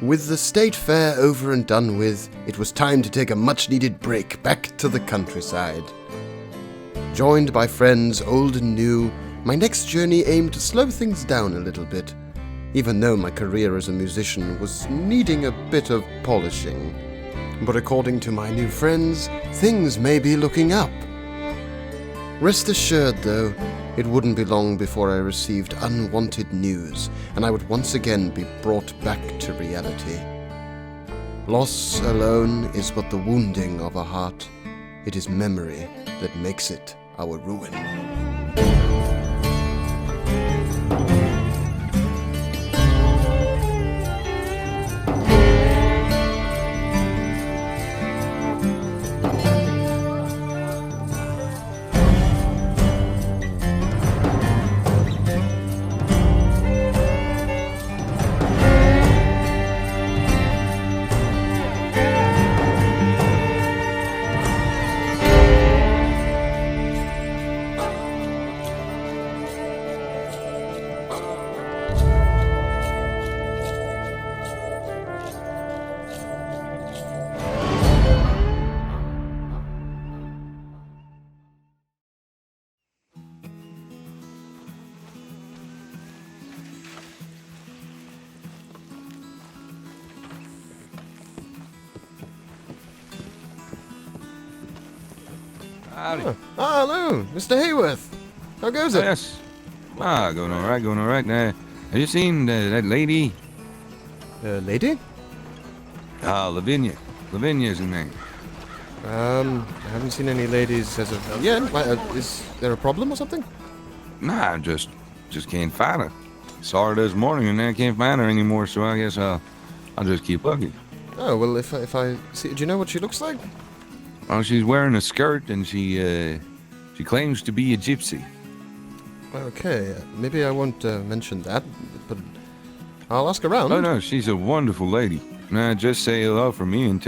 With the state fair over and done with, it was time to take a much-needed break back to the countryside. Joined by friends old and new, my next journey aimed to slow things down a little bit, even though my career as a musician was needing a bit of polishing. But according to my new friends, things may be looking up. Rest assured, though, it wouldn't be long before I received unwanted news, and I would once again be brought back to reality. Loss alone is but the wounding of a heart. It is memory that makes it our ruin. Howdy. Hello, Mr. Hayworth. How goes it? Yes. Going all right. Have you seen that lady? Lady? Lavinia. Lavinia's her name. I haven't seen any ladies as of yet. Is there a problem or something? Nah, just can't find her. Saw her this morning and I can't find her anymore, so I guess I'll just keep looking. Oh, well, if I see... Do you know what she looks like? Well, she's wearing a skirt and she claims to be a gypsy. Okay, maybe I won't mention that, but I'll ask around. Oh, no, she's a wonderful lady. Nah, just say hello for me and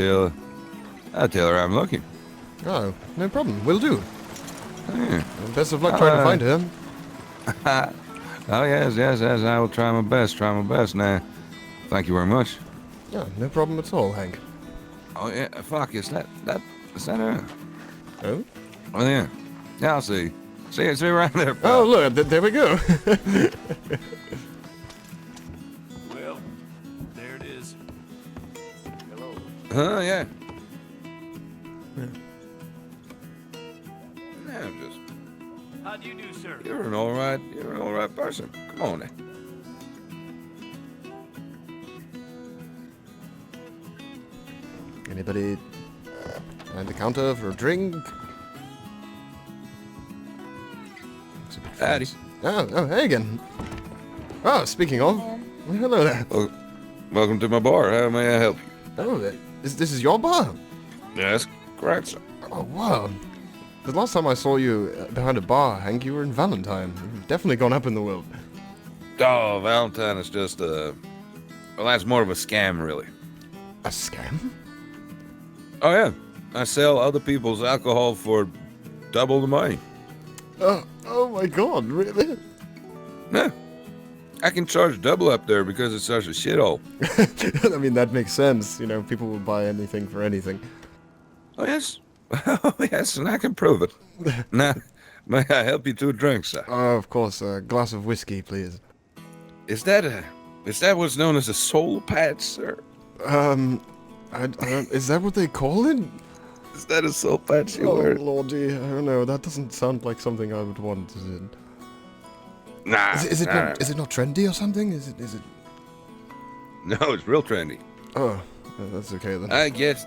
I'll tell her I'm looking. Oh, no problem. Will do. Yeah. Best of luck trying to find her. Oh, yes, I will try my best. Nah, thank you very much. Yeah, no problem at all, Hank. Oh, yeah, fuck, is that her? Oh? Oh, yeah. Yeah, I'll see. See you right there, pal. Oh, look, there we go. Well, there it is. Hello. Yeah. Yeah, just... How do you do, sir? You're an all right person. Come on now. Anybody behind the counter for a drink? Howdy. Oh, hey again. Oh, speaking of, hello there. Well, welcome to my bar. How may I help you? Oh, this is your bar? Yes, correct, sir. Oh, wow. The last time I saw you behind a bar, Hank, you were in Valentine. You've definitely gone up in the world. Oh, Valentine is just well, that's more of a scam, really. A scam? Oh, yeah. I sell other people's alcohol for double the money. Oh my god, really? Yeah. I can charge double up there because it's such a shithole. I mean, that makes sense. You know, people will buy anything for anything. Oh, yes. Oh, yes, and I can prove it. Now, may I help you to a drink, sir? Oh, of course. A glass of whiskey, please. Is that what's known as a soul patch, sir? I don't, is that what they call it? Is that a soul patch you Oh, wear? lordy, I don't know. That doesn't sound like something I would want, is it? Nah. Is it not trendy or something? Is it? No, it's real trendy. Oh, that's okay then. I guess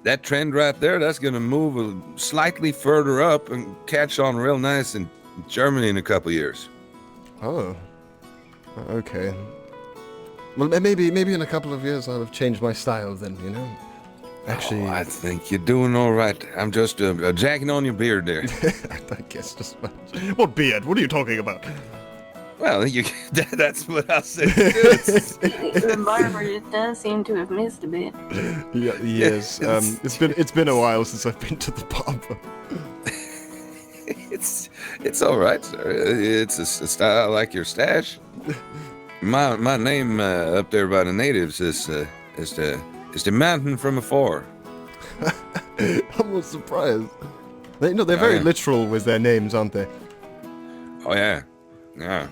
that trend right there, that's gonna move slightly further up and catch on real nice in Germany in a couple years. Oh, okay. Well, maybe in a couple of years I'll have changed my style then, you know? Actually... Oh, I think you're doing all right. I'm just jacking on your beard there. I guess just... What beard? What are you talking about? Well, that's what I said. The barber does seem to have missed a bit. Yeah, yes. It's been a while since I've been to the barber. It's all right, sir. It's a style like your stash. My name up there by the natives is the mountain from afar. I'm not surprised. They're very yeah. literal with their names, aren't they? Oh yeah, yeah.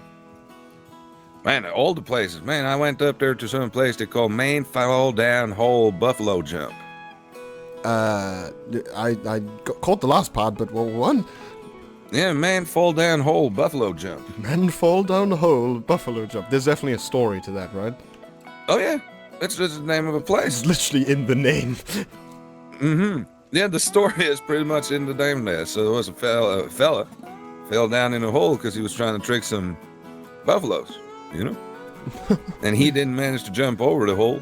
Man, all the places. Man, I went up there to some place they call Man Fall Down Hole Buffalo Jump. I caught the last part, but one? Yeah, Man Fall Down Hole Buffalo Jump. Man fall down the hole, buffalo jump. There's definitely a story to that, right? Oh yeah, that's just the name of a It's place. literally in the name. Mm-hmm. Yeah, the story is pretty much in the name there. So there was a fella fell down in a hole because he was trying to trick some buffaloes, you know? And he didn't manage to jump over the hole.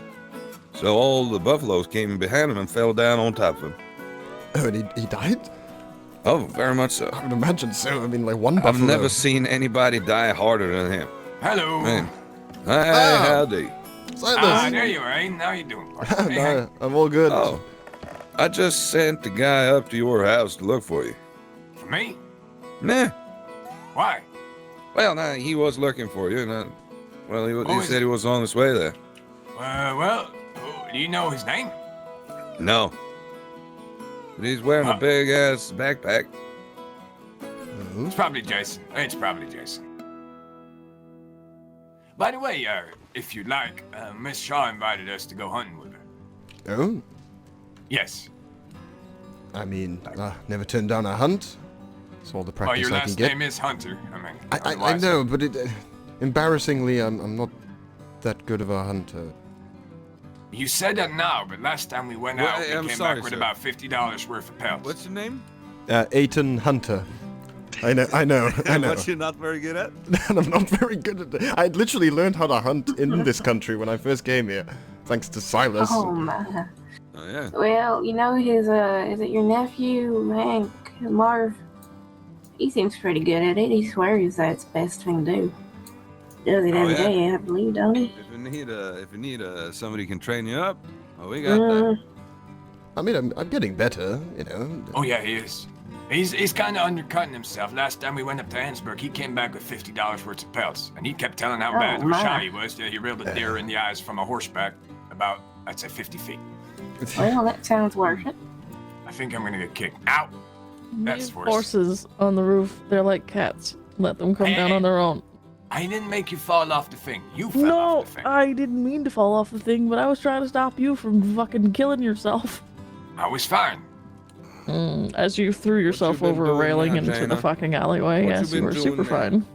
So all the buffaloes came behind him and fell down on top of him. Oh, and he died? Oh, very much so. I would imagine so. I mean, like one buffalo. I've never seen anybody die harder than him. Hello. Man. Hey, howdy. Silas! There you are, Ayton. How you doing? Hey, No, Hank. I'm all good. Oh, I just sent the guy up to your house to look for you. For me? Nah. Why? Well, nah, he was looking for you. And, he is said it? he was on his way there. Do you know his name? No. But he's wearing a big-ass backpack. It's probably Jason. By the way, if you'd like, Miss Shaw invited us to go hunting with her. Oh? Yes. I mean, never turned down a hunt. It's all the practice Your I can last get. name is Hunter. I mean, I otherwise- know, but embarrassingly, I'm not that good of a hunter. You said that now, but last time we went Well, out, we I'm came sorry, back with sir. about $50 worth of pelts. What's your name? AytonHunter. I know. What you're not very good at? And I'm not very good at it. I literally learned how to hunt in this country when I first came here, thanks to Silas. Oh my. Oh, yeah. Well, you know his is it your nephew, Hank, Marv? He seems pretty good at it. He swears that's the best thing to do. Does it every yeah? day, I believe, don't he? If you need somebody can train you up, oh, we got that. I mean, I'm getting better, you know. Oh yeah, he is. He's kind of undercutting himself. Last time we went up to Ansburg, he came back with $50 worth of pelts, and he kept telling how bad or my. shy he was. Yeah, he reeled a deer in the eyes from a horseback about, I'd say, 50 feet. Well, that sounds worth it. I think I'm gonna get kicked. Ow! That's Leave worse. horses on the roof. They're like cats. Let them come down on their own. I didn't make you fall off the thing. You fell No, off the thing. I didn't mean to fall off the thing, but I was trying to stop you from fucking killing yourself. I was fine. As you threw yourself been over a doing railing now, into the Jaina? fucking alleyway. What Yes, you you been were super doing now? fine.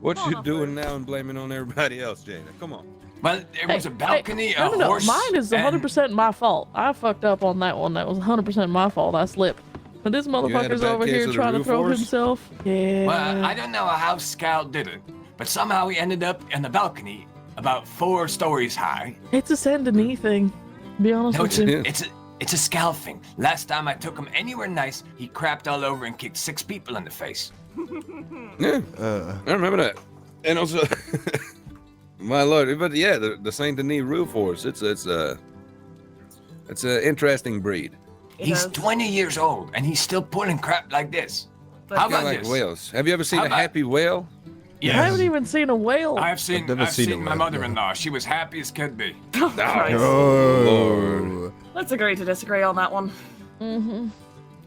What you doing now and blaming on everybody else, Jana? Come on. Well, there was a balcony, no, a horse. Mine is and- 100% my fault. I fucked up on that one. That was 100% my fault. I slipped. But this had a motherfucker's bad over case here of the trying to roof throw horse? himself. Yeah. Well, I don't know how Scout did it, but somehow he ended up in the balcony about 4 stories high. It's a send a knee thing. Be honest No, with you. it's a Scout thing. Last time I took him anywhere nice, he crapped all over and kicked 6 people in the face. Yeah, I remember that. And also, my lord, but yeah, the Saint Denis roof horse. It's an interesting breed. He's 20 years old and he's still pulling crap like this. How Kind about of like this? whales. Have you ever seen How a about- happy whale? I haven't even seen a whale. I've seen never seen a my whale, mother-in-law. She was happy as could be. Christ. Oh. Let's agree to disagree on that one.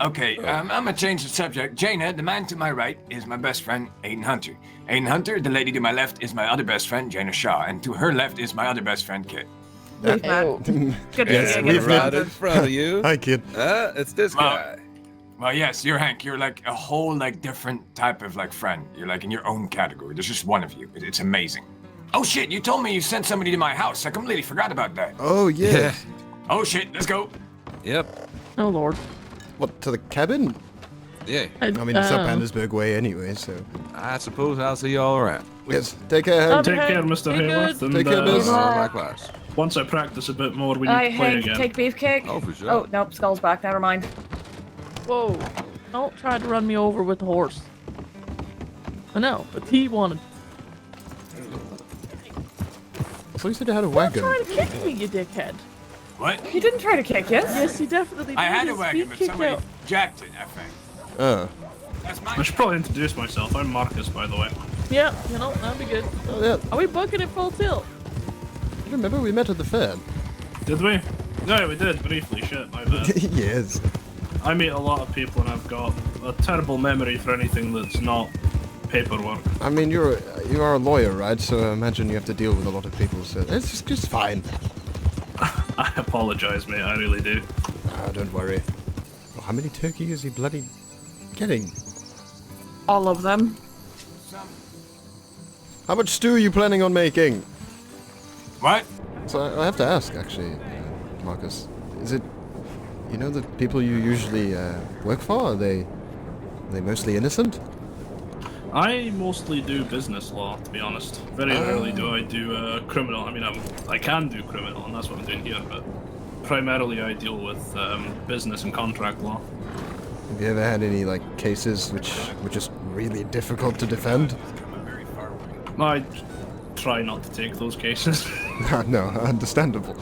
Okay, I'm gonna change the subject. Jaina, the man to my right, is my best friend, AytonHunter. AytonHunter, the lady to my left, is my other best friend, Jaina Shaw, and to her left is my other best friend, Kit. We've met. Oh. Good to Yes, see you we've again. met. Right in front of you. Hi, kid. It's this guy. Well, yes, you're Hank. You're like a whole like different type of like friend. You're like in your own category. There's just one of you. It's amazing. Oh shit! You told me you sent somebody to my house. I completely forgot about that. Oh, yeah. Oh shit! Let's go. Yep. Oh, Lord. What, to the cabin? Yeah. I mean, it's up Andersburg way anyway, so. I suppose I'll see you all around. Yes, take care, Hank. Take care, Mr. Be Hayworth, good. and Take care, miss. Likewise. once I practice a bit more, we need Aye, to play Hank, again. take beefcake. Oh, for sure. Oh, nope, Skull's back, never mind. Whoa. Don't try to run me over with the horse. I know, but he wanted. So you said you had a Don't wagon. try to kick me, you dickhead. What? He didn't try to kick you. Yes, he definitely did. I had a His wagon, feet but kicked somebody out. jacked it. I think. Oh. That's I mine. should probably introduce myself. I'm Marcus, by the way. Yeah, you know, that'd be good. Oh, yeah. Are we booking it full tilt? Remember we met at the fair? Did we? No, we did briefly. Shit, my bad. Yes. I meet a lot of people, and I've got a terrible memory for anything that's not paperwork. I mean, you are a lawyer, right? So I imagine you have to deal with a lot of people, so it's just fine. I apologize, mate. I really do. Ah, don't worry. Oh, how many turkey is he bloody getting? All of them. How much stew are you planning on making? What? So I have to ask, actually, Marcus. Is it, you know, the people you usually work for? Are they mostly innocent? I mostly do business law, to be honest. Very rarely do I do criminal. I mean, I can do criminal, and that's what I'm doing here, but primarily I deal with business and contract law. Have you ever had any, like, cases which were just really difficult to defend? I try not to take those cases. No, understandable.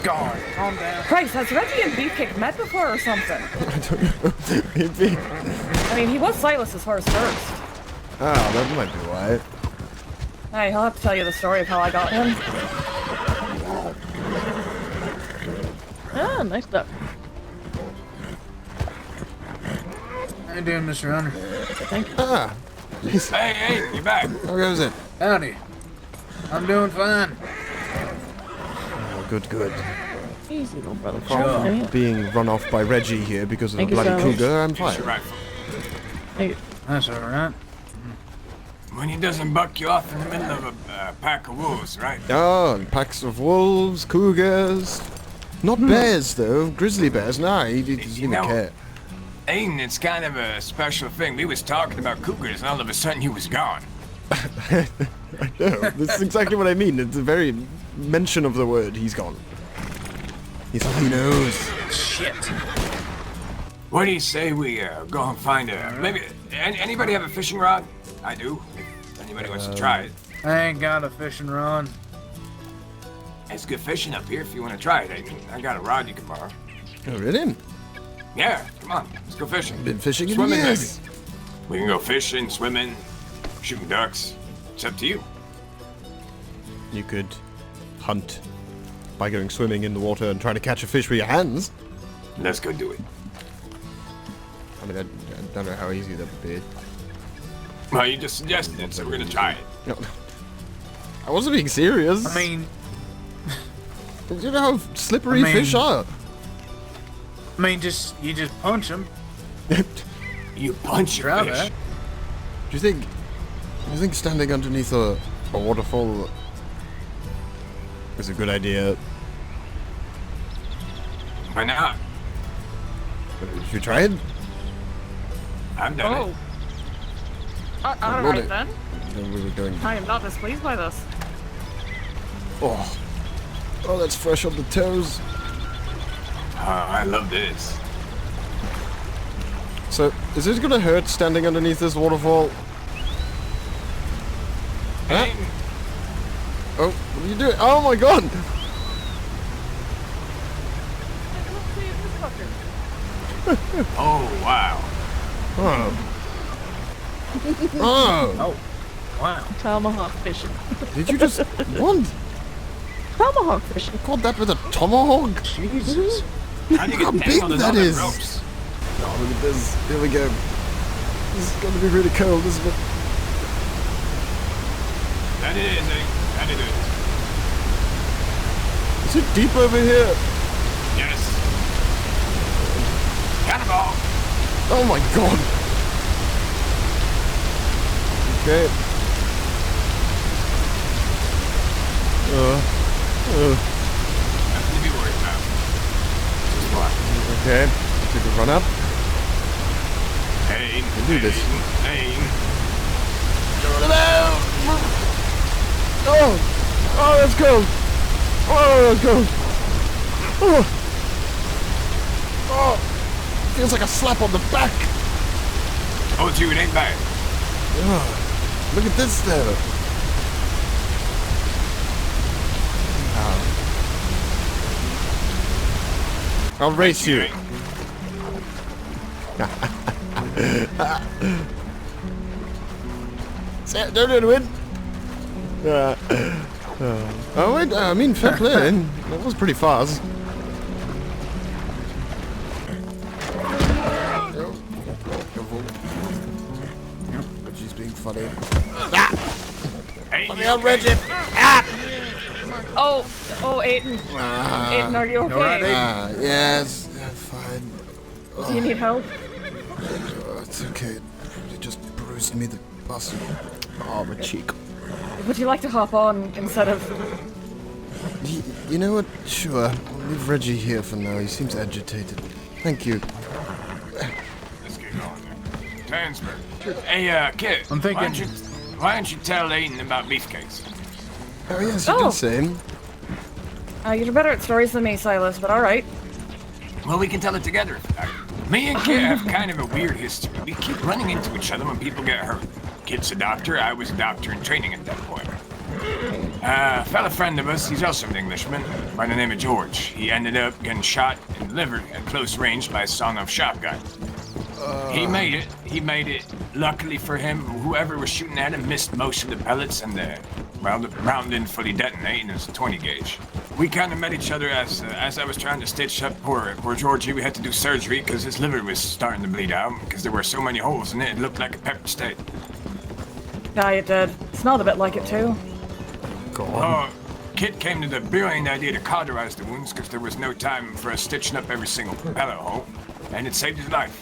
God, calm down. Christ, has Reggie and Beefcake met before or something? I don't know. Maybe. I mean, he was Silas's horse first. Ah, that might be why. Hey, I'll have to tell you the story of how I got him. Ah, nice duck. How you doing, Mr. Hunter? Thank you. Ah. Jeez. Hey, you're back. How goes it? Howdy. I'm doing fine. Oh, good, good. Easy, little brother. Apart from being run off by Reggie here because of a Thank you, bloody sir. cougar, I'm Here's your fine. rifle. Hey, That's all right. When he doesn't buck you off in the middle of a pack of wolves, right? Oh, and packs of wolves, cougars. Not bears, though. Grizzly bears. Nah, he doesn't even know- care. Aiden, it's kind of a special thing. We was talking about cougars, and all of a sudden you was gone. I know. This is exactly what I mean. It's a very mention of the word. He's gone. He's all he knows. Shit. What do you say we go and find a maybe? Anybody have a fishing rod? I do. If anybody wants to try it, I ain't got a fishing rod. it's good fishing up here. If you want to try it, Aiden, I got a rod you can borrow. Oh, really? Yeah, come on, let's go fishing. Been fishing in Swimming, years. maybe. We can go fishing, swimming, shooting ducks. It's up to you. You could hunt by going swimming in the water and trying to catch a fish with your hands. Let's go do it. I mean, I don't know how easy that would be. Well, you just suggested it, so we're gonna try it. No, I wasn't being serious. I mean, you know how slippery I mean- fish are. you just punch him. You punch your Try fish. that. Do you think standing underneath a waterfall is a good idea? Why not? Should we try it? I've done oh, it. All Would right it? then. Then we were going. I am not displeased by this. Oh, that's fresh on the toes. I love this. So, is this gonna hurt standing underneath this waterfall? Huh? Aiden, Oh, what are you doing? Oh my god! oh wow. Oh. Oh! Oh, wow. tomahawk fishing. Did you just. What? Tomahawk fishing. You caught that with a tomahawk? Jesus. How do you Look get how big tangled in that all the is. ropes? Oh, look at this. Here we go. This is gonna be really cold, isn't it? That it is, Aiden. That it is. Is it deep over here? Yes. Cannonball. Oh my god! Okay. Nothing to be worried about. Just watch. Okay. Take a run up. Aiden. Can do this. Aiden. Oh! Oh, that's cold! Oh, that's cold! Oh! Oh! Feels like a slap on the back! Oh, it's you. It ain't bad. Oh, look at this though! I'll race you. Aiden. Don't win. Oh wait, I mean, fair play. That was pretty fast. Reggie's being funny. Hey, Let me out, Reggie. Oh, Ayton. Ayton, are you okay? Yes, fine. Do you need help? It's okay. It just bruised me, the bastard. Oh, my cheek. Would you like to hop on instead of... You know what? Sure. I'll leave Reggie here for now. He seems agitated. Thank you. Let's get going there. Transfer. Hey, kid. I'm thinking- Why don't you tell Ayton about beefcakes? Oh, yes, you did say. you're better at stories than me, Silas, but alright. Well, we can tell it together. Me and Kit have kind of a weird history. We keep running into each other when people get hurt. Kit's a doctor. I was a doctor in training at that point. A fella friend of us, he's also an Englishman, by the name of George. He ended up getting shot in the liver at close range by a sawed-off shotgun. He made it. Luckily for him, whoever was shooting at him missed most of the pellets, and the round didn't fully detonate, and it was a 20 gauge. We kind of met each other as I was trying to stitch up poor Georgie. We had to do surgery because his liver was starting to bleed out because there were so many holes in it. It looked like a pepper steak. Yeah, it did. Smelled a bit like it, too. Go on. Kit came to the brilliant idea to cauterize the wounds because there was no time for us stitching up every single pellet hole, and it saved his life.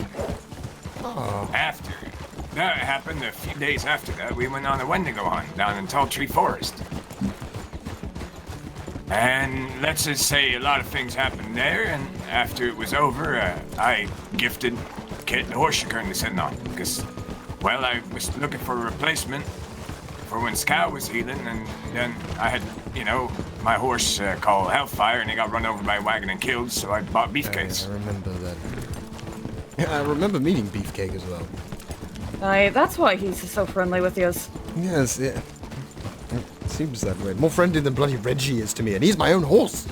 After that happened, a few days after that, we went on a Wendigo hunt down in Tall Tree Forest. And let's just say a lot of things happened there, and after it was over, I gifted Kit the horse you're currently sitting on, because, well, I was looking for a replacement for when Scout was healing, and then I had, my horse called Hellfire, and he got run over by a wagon and killed, so I bought Beefcakes. I remember that. Yeah, I remember meeting Beefcake as well. That's why he's so friendly with you. Yes, yeah. It seems that way. More friendly than bloody Reggie is to me, and he's my own horse.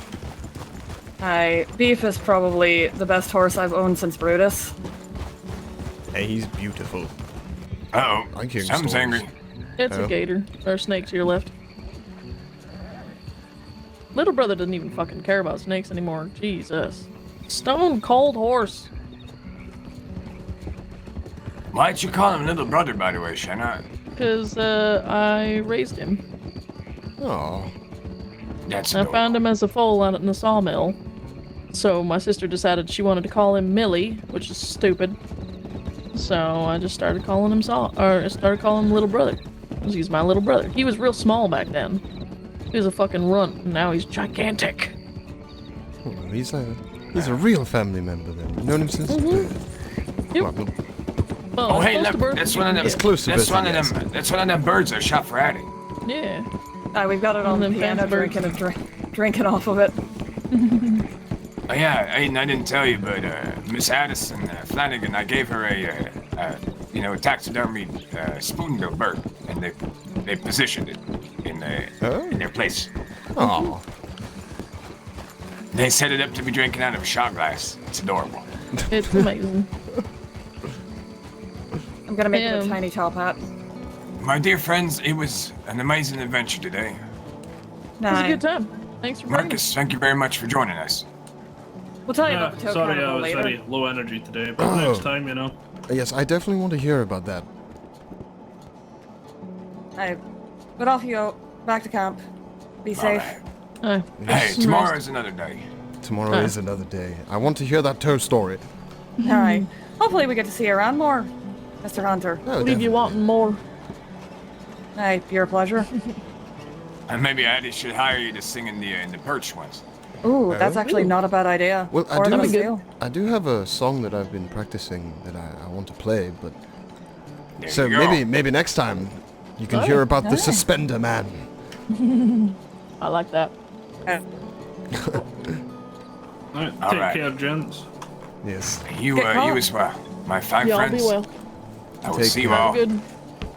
Beef is probably the best horse I've owned since Brutus. Hey, he's beautiful. Uh-oh, I'm hearing someone's stories. angry. It's a gator. Or a snake to your left. Little brother doesn't even fucking care about snakes anymore. Jesus. Stone cold horse. Why'd you call him little brother, by the way, Shanna? Because, I raised him. Oh. That's I adorable. found him as a foal out in the sawmill. So my sister decided she wanted to call him Millie, which is stupid. So I just started calling him little brother. He's my little brother. He was real small back then. He was a fucking runt, and now he's gigantic. Oh, he's a real family member then. You've known him since Yep. Well, Oh, as hey, close to look, birth that's as you one of can them. It's close to That's birth, one of yes. them. That's one of them birds I shot for Addie. get. Yeah. We've got it on the And then piano, fast drinking off of it. Oh yeah, Ayton, I didn't tell you, but Miss Addison Flanagan, I gave her a taxidermy spoonbill bird, and they positioned it in their place. Oh. They set it up to be drinking out of a shot glass. It's adorable. It's amazing. I'm gonna make it a tiny top hat. My dear friends, it was an amazing adventure today. It was a good time. Thanks for bringing Marcus, thank you very much for joining us. We'll tell you about the toe Sorry, I cannibal was later. very low energy today, but next time, Yes, I definitely want to hear about that. But off you go. Back to camp. Be safe. Alright. Hey, tomorrow is another day. Tomorrow is another day. I want to hear that toe story. Alright. Hopefully we get to see you around more, Mr. Hunter. Oh, Leave you wanting more. Hey, your pleasure. And maybe Addie should hire you to sing in the perch ones. Ooh, that's actually not a bad idea. Well, or the seal. I do have a song that I've been practicing that I want to play, but There so you go. maybe next time you can hear about the Suspender Man. I like that. Alright, All take right. care, gents. Yes. You as well. My fine Y'all friends. be well. I will Take see you care. all Good. in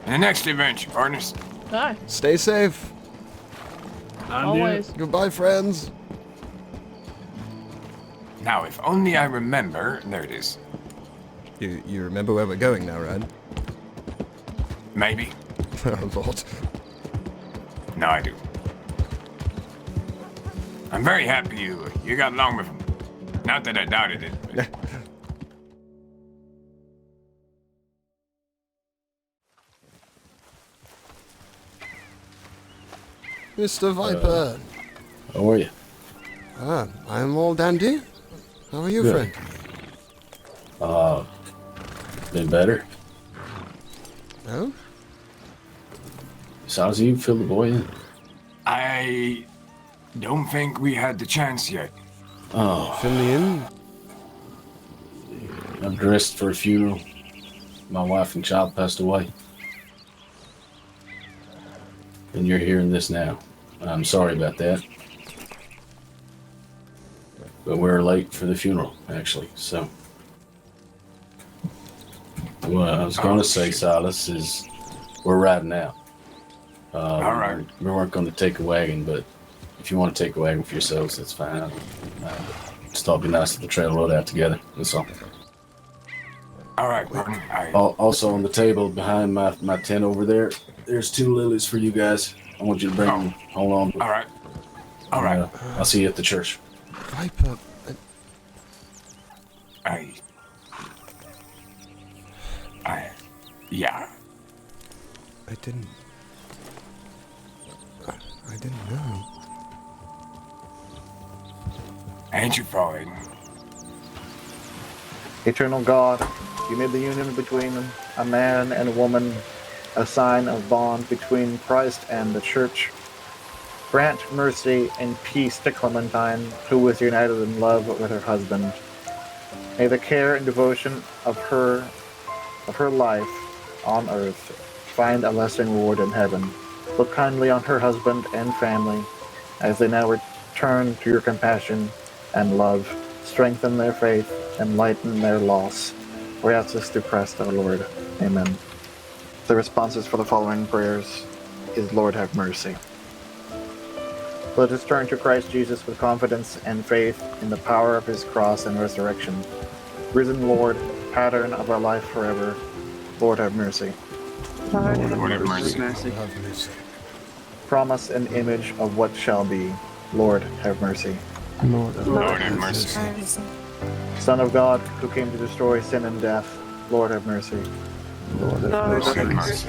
the next adventure, partners. Bye. Stay safe. And Always. Goodbye, friends. Now, if only I remember. There it is. You remember where we're going now, right? Maybe. Oh, Lord. No, I do. I'm very happy you got along with him. Not that I doubted it. But... Mr. Viper. How are you? I'm all dandy. How are you, Good. friend? Been better. Oh? So how's you fill the boy in? I don't think we had the chance yet. Oh, Fill me in. I'm dressed for a funeral. My wife and child passed away. And you're hearing this now. I'm sorry about that. But we're late for the funeral, actually, so. What I was going to say, Silas, is we're riding out. All right. We weren't going to take a wagon, but if you want to take a wagon for yourselves, that's fine. Just thought it'd be nice to trail road out together. That's all. All right. Also on the table behind my tent over there, there's 2 lilies for you guys. I want you to bring them. Hold on. All right. All right. I'll see you at the church. Viper. Yeah. I didn't know. Ain't you fine? Eternal God, you made the union between a man and a woman a sign of bond between Christ and the Church. Grant mercy and peace to Clementine, who was united in love with her husband. May the care and devotion of her life on earth find a lasting reward in heaven. Look kindly on her husband and family as they now return to your compassion and love. Strengthen their faith and lighten their loss. We ask this through Christ our Lord. Amen. The responses for the following prayers is Lord have mercy. Let us turn to Christ Jesus with confidence and faith in the power of his cross and resurrection. Risen Lord, pattern of our life forever, Lord have mercy. Lord have mercy. Have mercy. Promise and image of what shall be, Lord have mercy. Lord have mercy. Son of God, who came to destroy sin and death, Lord have mercy. Lord have mercy.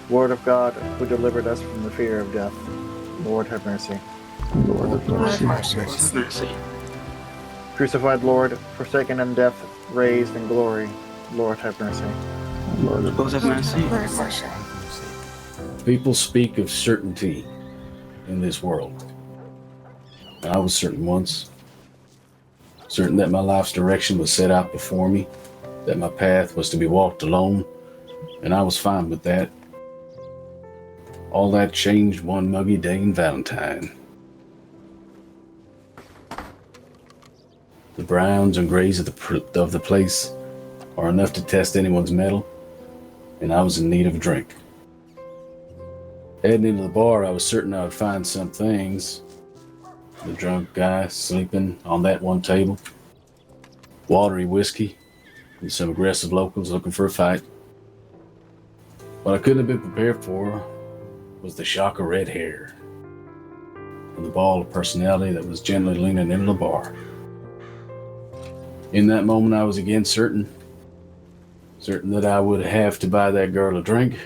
Word of God, who delivered us from the fear of death, Lord have mercy. Lord have mercy. Crucified Lord, forsaken in death, raised in glory, Lord have mercy. Lord have mercy. People speak of certainty in this world. I was certain once. Certain that my life's direction was set out before me, that my path was to be walked alone, and I was fine with that. All that changed one muggy day in Valentine. The browns and grays of the place are enough to test anyone's mettle, and I was in need of a drink. Heading into the bar, I was certain I would find some things. The drunk guy sleeping on that one table, watery whiskey, and some aggressive locals looking for a fight. What I couldn't have been prepared for was the shock of red hair and the ball of personality that was gently leaning into the bar. In that moment, I was again certain that I would have to buy that girl a drink,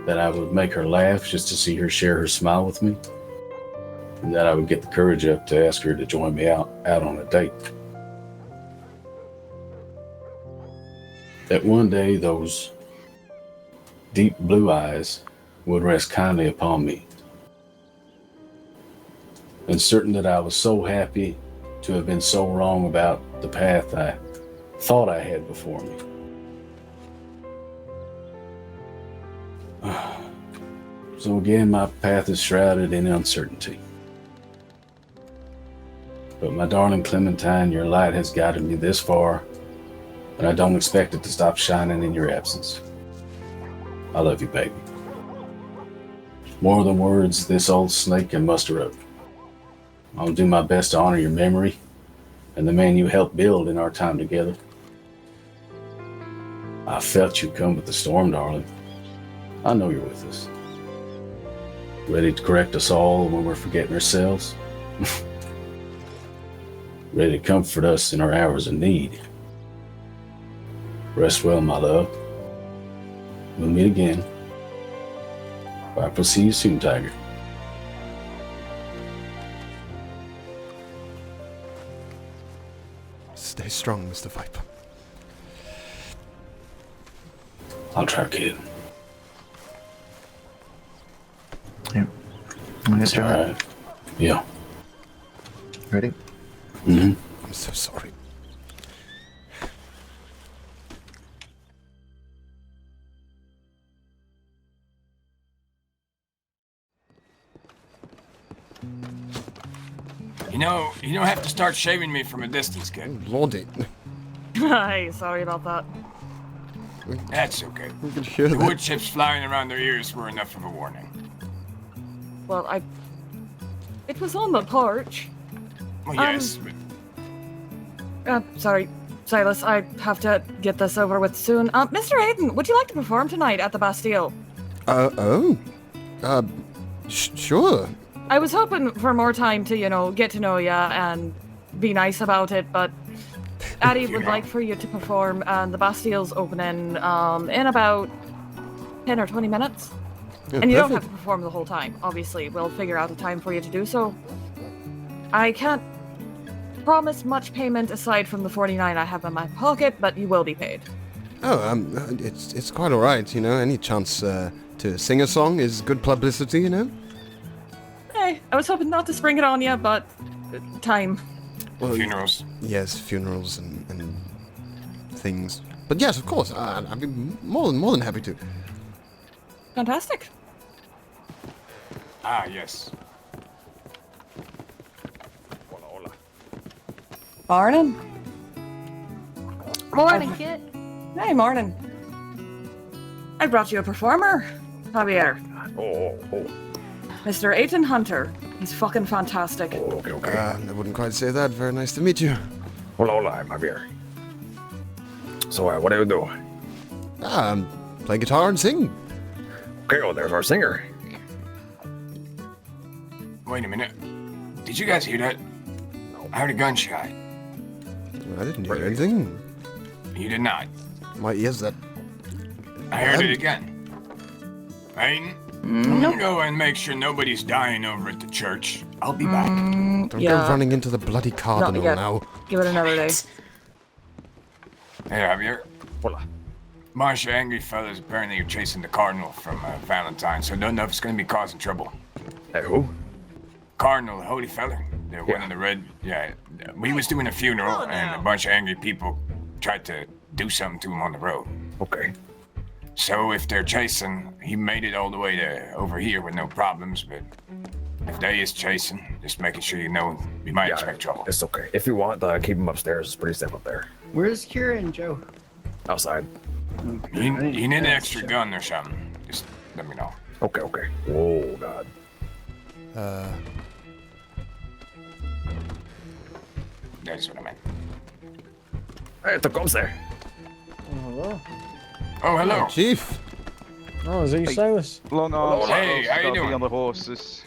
that I would make her laugh just to see her share her smile with me, and that I would get the courage up to ask her to join me out on a date. That one day, those deep blue eyes would rest kindly upon me, and certain that I was so happy to have been so wrong about the path I thought I had before me. So again, my path is shrouded in uncertainty. But my darling Clementine, your light has guided me this far, and I don't expect it to stop shining in your absence. I love you, baby. More than words, this old snake can muster up. I'll do my best to honor your memory and the man you helped build in our time together. I felt you come with the storm, darling. I know you're with us. Ready to correct us all when we're forgetting ourselves. Ready to comfort us in our hours of need. Rest well, my love. We'll meet again. I'll see you soon, Tiger. Stay strong, Mr. Viper. I'll try, kid. Yeah. It's alright. Yeah. Ready? Mm-hmm. I'm so sorry. You don't have to start shaving me from a distance, kid. Lordy. Hi, sorry about that. That's okay. We could hear The that. wood chips flying around their ears were enough of a warning. Well, it was on the porch. Well, yes, but Sorry, Silas, I have to get this over with soon. Mr. Ayton, would you like to perform tonight at the Bastille? Sure. I was hoping for more time to, get to know ya and be nice about it, but Addie would like for you to perform, and the Bastille's opening in about 10 or 20 minutes. Yeah, And you don't have perfect. to perform the whole time, obviously. We'll figure out a time for you to do so. I can't promise much payment aside from the 49 I have in my pocket, but you will be paid. Oh, it's quite all right, Any chance to sing a song is good publicity, Hey, I was hoping not to spring it on you, but time. Well, funerals. Yes, funerals and things. But yes, of course, I'd be more than happy to. Fantastic. Ah, yes. Morning. Morning, Kit. Hey, morning. I brought you a performer, Javier. Oh. Mr. AytonHunter. He's fucking fantastic. Okay. I wouldn't quite say that. Very nice to meet you. Hola, I'm Javier. So, what do you do? Play guitar and sing. Okay, well, there's our singer. Wait a minute. Did you guys hear that? I heard a gunshot. I didn't hear anything. You did not. My ears that. I heard it again. Ayton, I'm gonna go and make sure nobody's dying over at the church. I'll be back. Don't go running into the bloody cardinal yet. now. Give it another day. Hey, Javier. Hola. Bunch of angry fellas apparently are chasing the cardinal from Valentine, so don't know if it's gonna be causing trouble. Hey, who? Cardinal, the holy fella. They're one of the red. Yeah, we was doing a funeral, and a bunch of angry people tried to do something to him on the road. Okay. So if they're chasing, he made it all the way to over here with no problems, but if they is chasing, just making sure you know we might expect trouble. It's okay. If you want, keep him upstairs. It's pretty safe up there. Where's Kira and Joe? Outside. You need an extra gun or something, just let me know. Okay. Oh, God. That's what I meant. Hey, te comes there. Hello. Oh, hello. Chief. Oh, is that you, Silas? Long arms. Hey, how you doing? On the horses.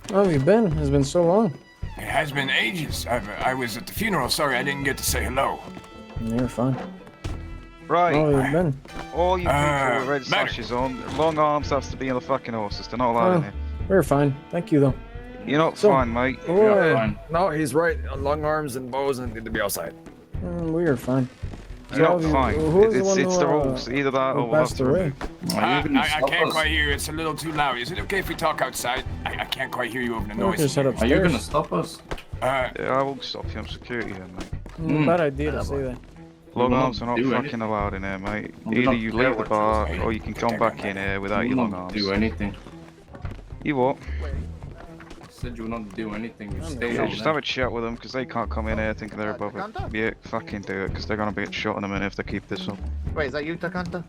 How have you been? It's been so long. It has been ages. I was at the funeral. Sorry, I didn't get to say hello. You're fine. Right. How have you been? All you people with red better. sashes on, long arms has to be on the fucking horses. They're not allowed in here. We're fine. Thank you, though. You're not So, fine, mate. we're- Fine. No, he's right. Long arms and bows and need to be outside. We are fine. You're not So, fine. who was the It's one the who, rules. Either that who or we'll have passed to away? I can't quite hear you. It's a little too loud. Is it okay if we talk outside? I can't quite hear you over the We noise. just head upstairs. stop us? Yeah, I won't stop you. I'm security here, mate. Bad idea to say that. Long We won't arms are not do fucking anything. allowed in here, mate. We Either don't you care leave the what bar you say. or you can come back in here without your long arms. do anything. You what? Said you will not do anything. You stay Yeah, down just there. have a chat with them because they can't come in here thinking they're above it. Yeah, fucking do it because they're gonna get shot in a minute if they keep this up. Wait, is that you, Takanta?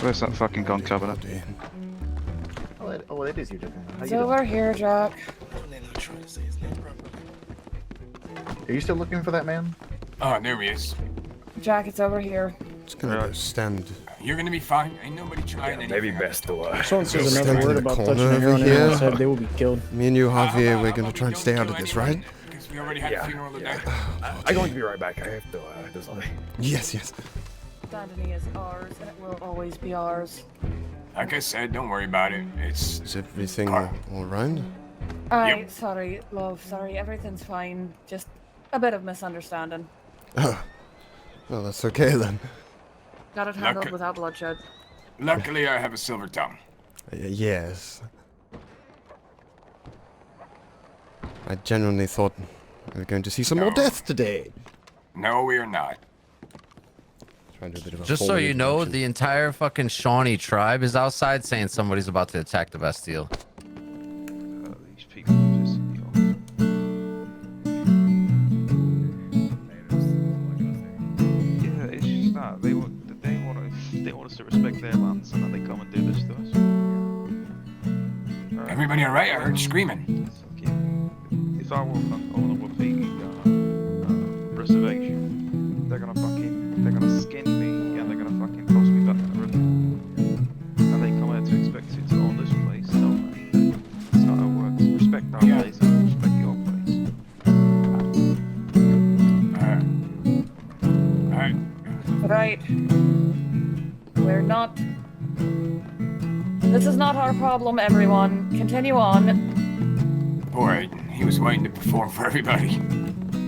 Where's that fucking gun cabinet? Oh, it is you, Takanta. How It's you doing? over here, Jack. Are you still looking for that man? Oh, there he is. Jack, it's over here. Just gonna go stand You're gonna be fine. Ain't nobody trying anything. Maybe best to Someone says Stay another in word the about corner touching a hair over on anyone's here. head, they will be killed. Me and you, Javier, we're gonna try and stay out of this, right? Because we already had a funeral today. I'm going to be right back. I have to do something. Yes, yes. Destiny is ours, and it will always be ours. Like I said, don't worry about it. It's Is everything all right? Sorry, love. Sorry, everything's fine. Just a bit of misunderstanding. Oh, well, that's okay then. Got it handled without bloodshed. Luckily, I have a silver tongue. Yes. I genuinely thought we were going to see some more death today. No, we are not. Trying to do a bit of a Just so forward you know, introduction. the entire fucking Shawnee tribe is outside saying somebody's about to attack the Bastille. These people are pissing me off. Yeah, it's just that they want us to respect their lands, and then they come and do this to us. Everybody all right? I heard screaming. If I walk on a Wapiki reservation, they're gonna skin me and they're gonna fucking toss me back in the river. And they come out to expect you to own this place, don't they? That's not how it works. Respect our place and respect your place. Right. We're not. This is not our problem, everyone. Continue on. Poor Ayton. He was waiting to perform for everybody.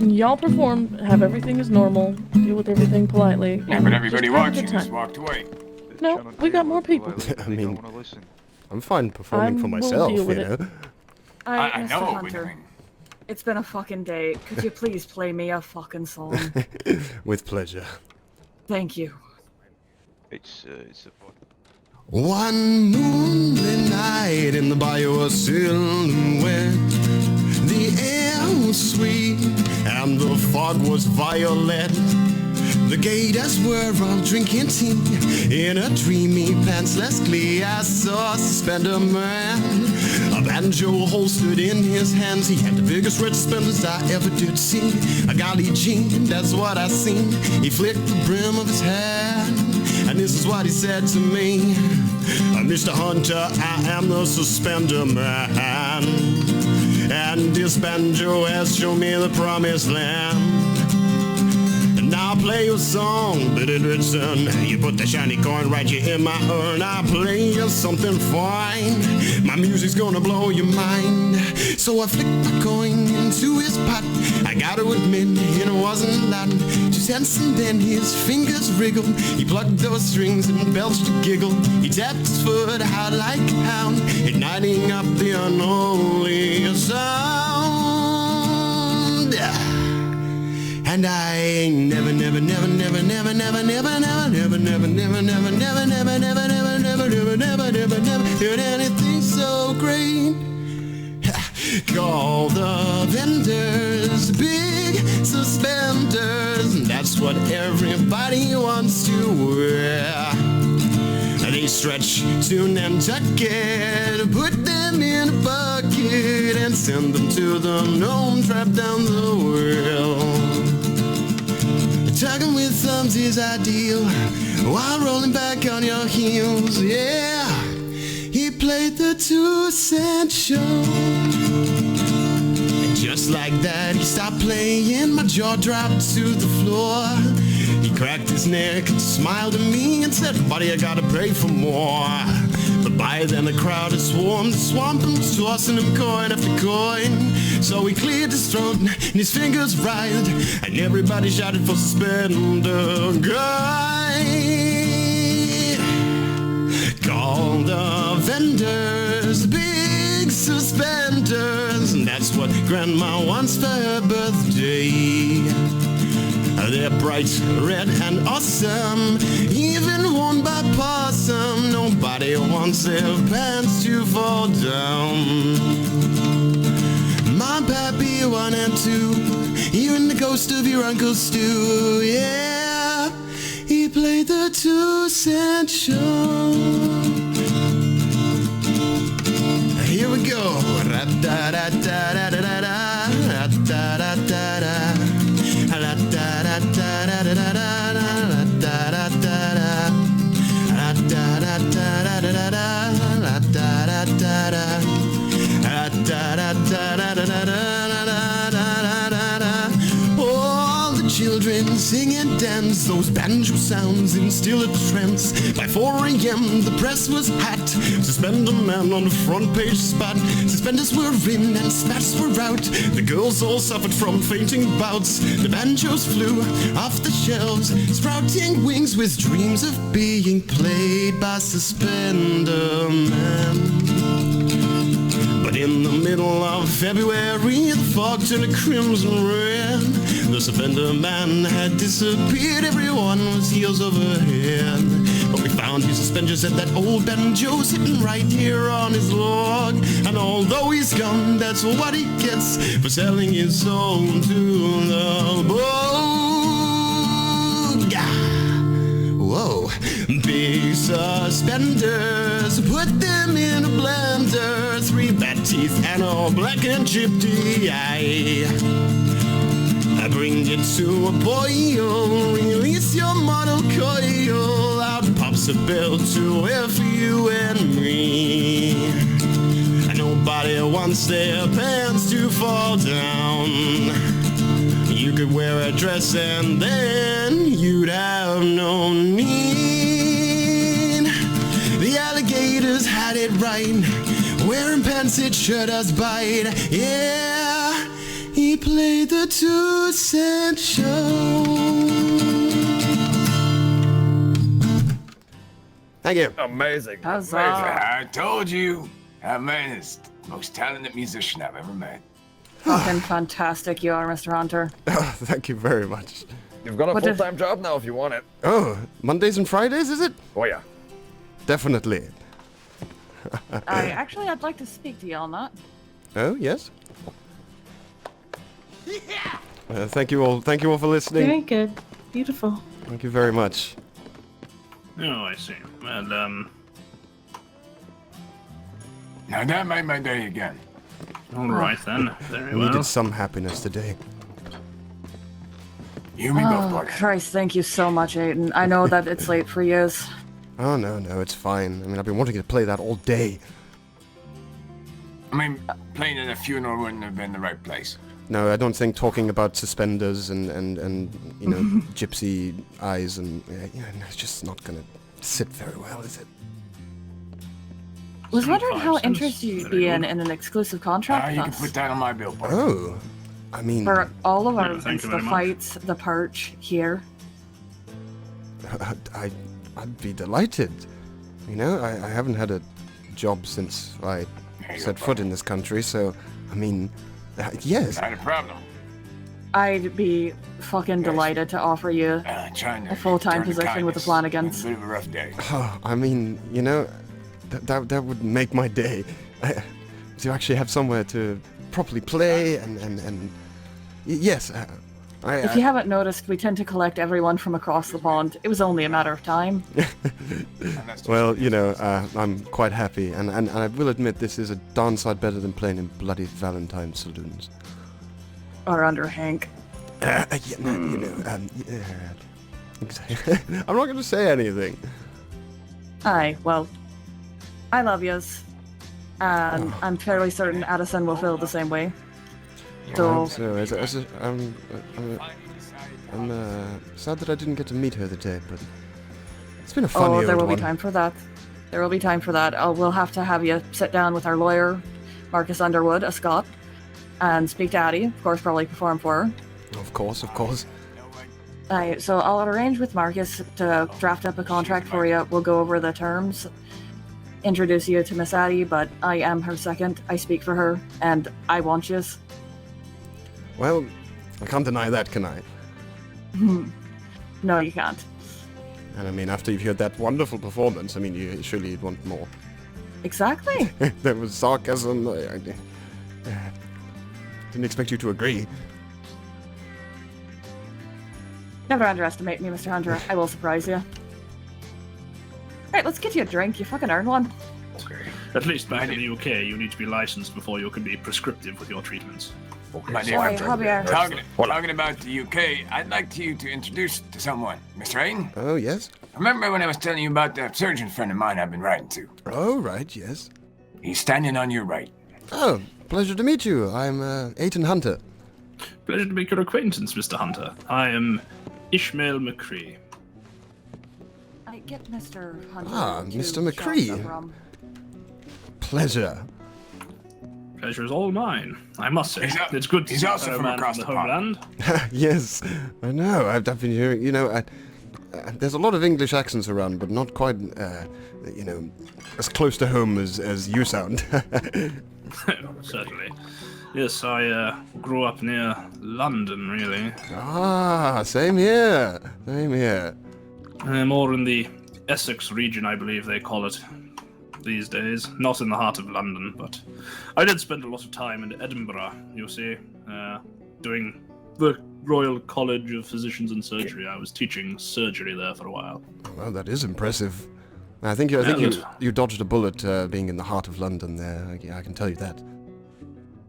Y'all perform, have everything as normal, deal with everything politely. Yeah, and but everybody just have a watching good just time. walked away. No, we got more people. I mean, I'm fine performing for will myself, deal you with know. it. I Mr. know, but Hunter, it's been a fucking day. Could you please play me a fucking song? With pleasure. Thank you. It's a One moonlit night in the bayou was silhouette. The air was sweet and the fog was violet. The gators were all drinking tea in a dreamy pantsless glee. I saw a suspender man, a banjo holstered in his hands. He had the biggest red suspenders I ever did see. A golly gee, that's what I seen. He flicked the brim of his hat, and this is what he said to me. Mr. Hunter, I am the suspender man, and this banjo has shown me the promised land. And I'll play you a song, but it listen. You put the shiny coin right here in my urn. I'll play you something fine. My music's gonna blow your mind. So I flicked my coin into his pot. I gotta admit, it wasn't a lot. 2 cents and then his fingers wriggled. He plucked those strings and belched a giggle. He tapped his foot out like a hound, igniting up the unholy sound. And I never heard anything so great. Call the vendors big suspenders, and that's what everybody wants to wear. They stretch to Nantucket, put them in a bucket, and send them to the gnome trap down the well. Tugging with thumbs is ideal, while rolling back on your heels, yeah. He played the 2-cent show. And just like that, he stopped playing, my jaw dropped to the floor. He cracked his neck and smiled at me and said, buddy, I gotta pay for more. But by then the crowd had swarmed the swamp and was tossing him coin after coin. So he cleared his throat and his fingers writhed, and everybody shouted for suspender guy. Call the vendors big suspenders, and that's what Grandma wants for her birthday. They're bright, red, and awesome, even worn by possum. Nobody wants their pants to fall down. Mom, Pappy, 1 and 2, even the ghost of your Uncle Stu, yeah. He played the 2-cent show. Here we go. da da. Da da da da da da da da da da da da. All the children sing and dance, those banjo sounds instill a trance. By 4 a.m. the press was hot. Suspender man on the front page spot. Suspenders were in and spats were out. The girls all suffered from fainting bouts. The banjos flew off the shelves, sprouting wings with dreams of being played by Suspender Man. But in the middle of February, the fog turned a crimson red. The Suspender Man had disappeared, everyone was heels over head. But we found his suspenders at that old banjo sitting right here on his log. And although he's gone, that's what he gets for selling his soul to the Boga. Whoa, big suspenders, put them in a blender. 3 bad teeth and a black and chipped eye. I bring it to a boil, release your mortal coil. Out pops a bell to F you and me. And nobody wants their pants to fall down. You could wear a dress and then you'd have no need. The alligators had it right, wearing pants it should us bite. Yeah, he played the 2-cent show. Thank you. Amazing. Huzzah. I told you, that man is the most talented musician I've ever met. Fucking fantastic you are, Mr. Hunter. Thank you very much. You've got a What if- full-time job now if you want it. Oh, Mondays and Fridays, is it? Oh, yeah. Definitely. I'd like to speak to you on that. Oh, yes? Thank you all for listening. Very good. Beautiful. Thank you very much. Oh, I see. Well, Now that made my day again. all right then. Very We well. needed some happiness today. You and me both, Oh, partner. Christ, thank you so much, Ayton. I know that it's late for you. Oh, no, it's fine. I mean, I've been wanting to play that all day. I mean, playing at a funeral wouldn't have been the right place. No, I don't think talking about suspenders and you know, gypsy eyes and, it's just not gonna sit very well, is it? Was wondering how 25 cents. interested you'd Very be in good. an exclusive contract You with can us. put that on my bill, partner. Oh, I mean, For all of our Yeah, thank events, you the very much. fights, the perch here. I'd be delighted. You know, I haven't had a job since I There you set go, foot in this country, so, I mean, yes. Not a problem. I'd be fucking delighted to offer you Trying to a full-time return to position with the kindness. Flanagans. It's a bit of a rough day. Oh, I mean, you know, that would make my day. To actually have somewhere to properly play and yes, If you haven't noticed, we tend to collect everyone from across the pond. It was only a matter of time. well, you know, I'm quite happy, and I will admit this is a darn sight better than playing in bloody Valentine saloons. Or under Hank. Yeah, you know, I'm not going to say anything. Aye, well, I love yous. And I'm fairly certain Addison will feel the same way. So, I'm sad that I didn't get to meet her today, but it's been a funny there old will one. be time for that. There will be time for that. We'll have to have you sit down with our lawyer, Marcus Underwood, a Scot, and speak to Addie. Of course, probably perform for her. Of course. Aye, so I'll arrange with Marcus to draft up a contract for you. We'll go over the terms, introduce you to Miss Addie, but I am her second. I speak for her, and I want yous. Well, I can't deny that, can I? No, you can't. And I mean, after you've heard that wonderful performance, I mean, surely you'd want more. Exactly. There was sarcasm. I didn't expect you to agree. Never underestimate me, Mr. Hunter. I will surprise you. Right, let's get you a drink. You fucking earned one. At least back in the UK, you need to be licensed before you can be prescriptive with your treatments. My dear Sorry, friend, Javier. talking about the UK, I'd like you to introduce to someone, Mr. Ayton. Oh, yes? Remember when I was telling you about that surgeon friend of mine I've been writing to? Oh, right, yes. He's standing on your right. Oh, pleasure to meet you. I'm AytonHunter. Pleasure to make your acquaintance, Mr. Hunter. I am Ishmael McCree. I get Mr. Hunter. Ah, 2 Mr. shots McCree. of rum. Pleasure. Pleasure is all mine, I must say. It's good to he's see also a from man across from the the homeland. Yes, I know. I've been hearing, there's a lot of English accents around, but not quite, as close to home as you sound. Certainly. Yes, I grew up near London, really. Ah, same here. Same here. More in the Essex region, I believe they call it these days. Not in the heart of London, but I did spend a lot of time in Edinburgh, you see, doing the Royal College of Physicians and Surgery. I was teaching surgery there for a while. Well, that is impressive. I think you dodged a bullet being in the heart of London there. I can tell you that.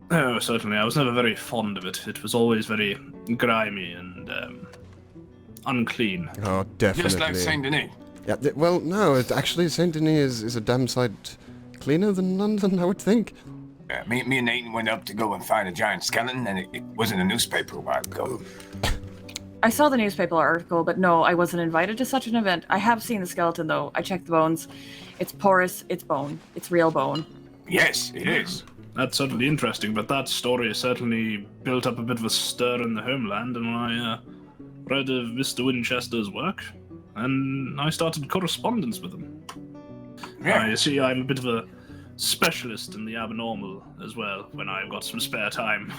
Oh, certainly. I was never very fond of it. It was always very grimy and unclean. Oh, definitely. Just like Saint Denis. Yeah. Well, no. Actually, Saint Denis is a damn sight cleaner than London, I would think. Me and Ayton went up to go and find a giant skeleton, and it was in the newspaper a while ago. I saw the newspaper article, but no, I wasn't invited to such an event. I have seen the skeleton, though. I checked the bones. It's porous. It's bone. It's real bone. Yes, it is. That's certainly interesting, but that story certainly built up a bit of a stir in the homeland, and I read of Mr. Winchester's work, and I started correspondence with him. Yeah. You see, I'm a bit of a specialist in the abnormal as well, when I've got some spare time.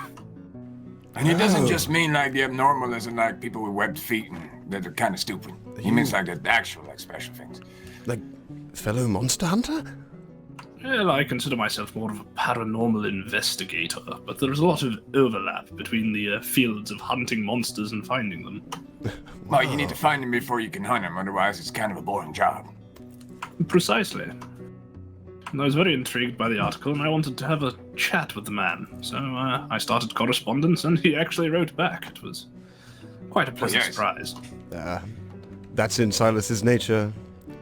And he doesn't just mean like the abnormal as in like people with webbed feet and that are kind of stupid. He means like the actual like special things. Like fellow monster hunter? Well, I consider myself more of a paranormal investigator, but there's a lot of overlap between the fields of hunting monsters and finding them. Well, you need to find them before you can hunt them, otherwise it's kind of a boring job. Precisely. And I was very intrigued by the article, and I wanted to have a chat with the man. So I started correspondence, and he actually wrote back. It was quite a pleasant surprise. That's in Silas's nature.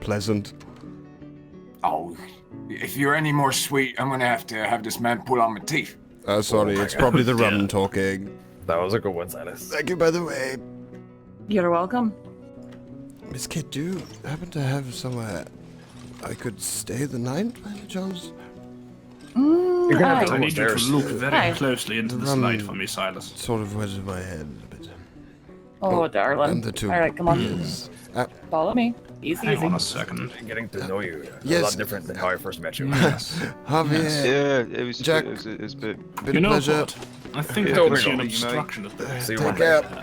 Pleasant. Oh, if you're any more sweet, I'm gonna have to have this man pull out my teeth. Sorry, it's probably the rum talking. That was a good one, Silas. Thank you, by the way. You're welcome. Miss Kit, do you happen to have somewhere I could stay the night, by any chance? You're gonna have to Hi. I need you to look very Hi. closely into this light for me, Silas. Sort of wedges my head a bit. Oh, darling. And the two. All right, come on. Yes. Follow me. Easy, Hang easy. on a second. Getting to know you Yes. a lot different than how I first met you. Javier. Yeah, it was Jack. It was a bit. Been You a know pleasure. what? I think Yeah, I can see an mate. obstruction of this. See you Take one care. day.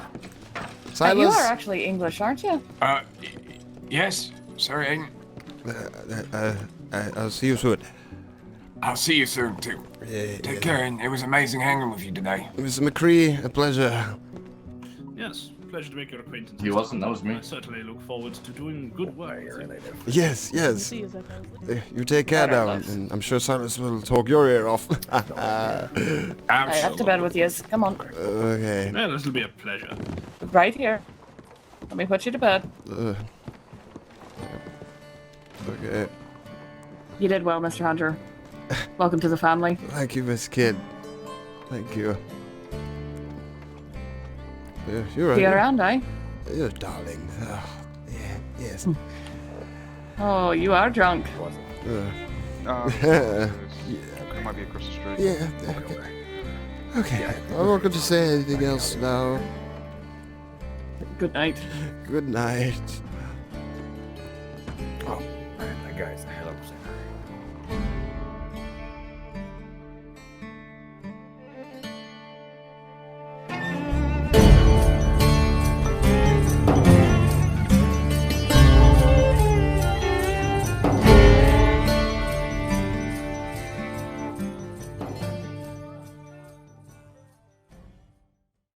You Silas. are actually English, aren't you? Yes. Sorry, Ayton. I'll see you soon. I'll see you soon, too. Yeah, Take care, and it was amazing hanging with you today. Mr. McCree, a pleasure. Yes, pleasure to make your acquaintance. He wasn't, that was me. I certainly look forward to doing good work. Yes, yes. You take care now, and I'm sure Silas will talk your ear off. Right, up to bed with you. Come on. Okay. Well, it'll be a pleasure. Right here. Let me put you to bed. Okay. You did well, Mr. Hunter. Welcome to the family. Thank you, Miss Kidd. Thank you. Yeah, you're right. See you around, eh? You're a darling. Oh, yeah, yes. Oh, you are drunk. It might be across the street. Yeah. Okay. I'm not going to say anything else now. Good night. Good night. Oh, man, that guy's a hell of a